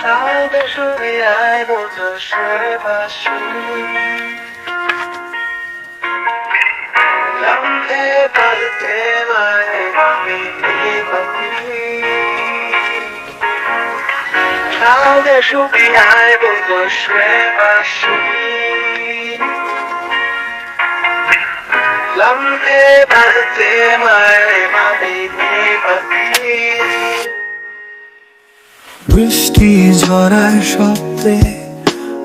到的是被爱过的水把心让陪伴的天来比你把你到的是被爱过的水把心让陪伴的天来比你把你বৃষ্টি ঝরার শব্দে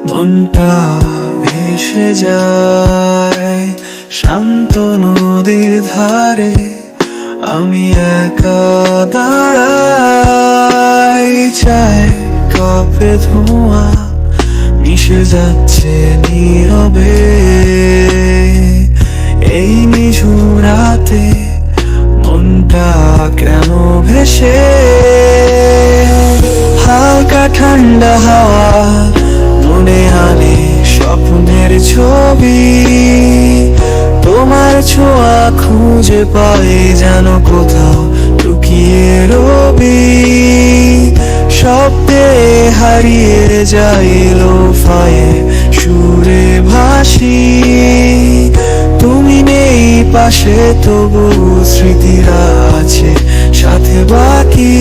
মনটা ভেসে যায় শান্ত নদীর ধারে আমি একা দাঁড়াই চায় কাপে ধোঁয়া মিশে যাচ্ছে নীরবে এই নিঝুম রাতে মনটা কেন ভেসে হালকা ঠান্ডা হাওয়া মনে আনে স্বপ্নের ছবি তোমার ছোঁয়া খুঁজে পাই যেন কোথাও লুকিয়ে রবি শব্দে হারিয়ে যাই লোফায়ে সুরে ভাসি তুমি নেই পাশে তবু স্মৃতিরা আছে সাথে বাকি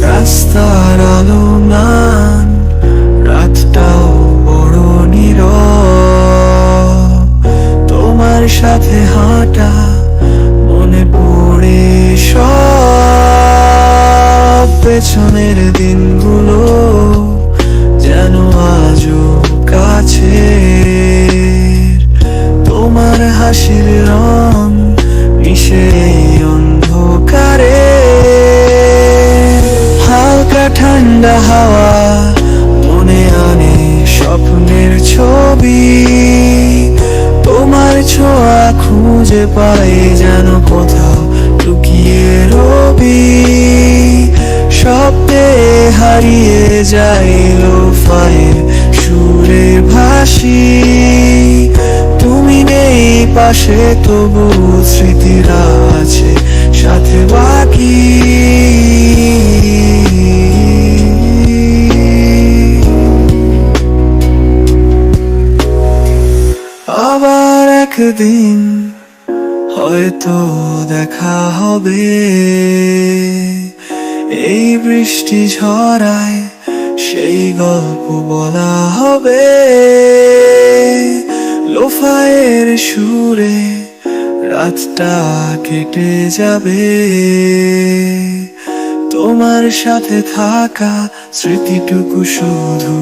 রাস্তার আলো ম্লান রাতটাও বড় নীরব তোমার সাথে হাঁটা মনে পড়ে সব পেছনের দিনগুলো যেন আজও কাছে তোমার হাসির রং মিশে অন্ধকারে হালকা ঠান্ডা হাওয়া মনে আনে স্বপ্নের ছবি তোমার ছোঁয়া খুঁজে পাই যেন কোথাও লুকিয়ে রবি শব্দে হারিয়ে যাই লোফায়ে সুরে ভাসি তুমি নেই পাশে তবু স্মৃতিরা আছে সাথে বাকি আবার একদিন হয়তো দেখা হবে এই বৃষ্টি ঝরায় সেই গল্প বলা হবে লোফায়ের সুরে রাতটা কেটে যাবে তোমার সাথে থাকা স্মৃতিটুকু শুধু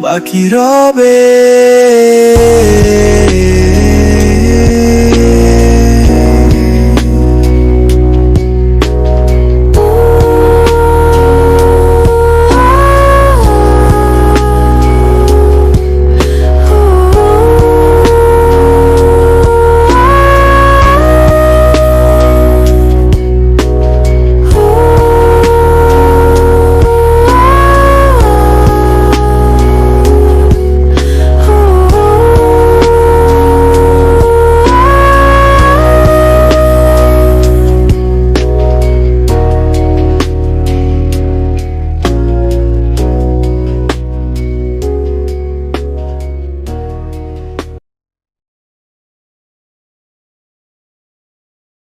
বাকি রবে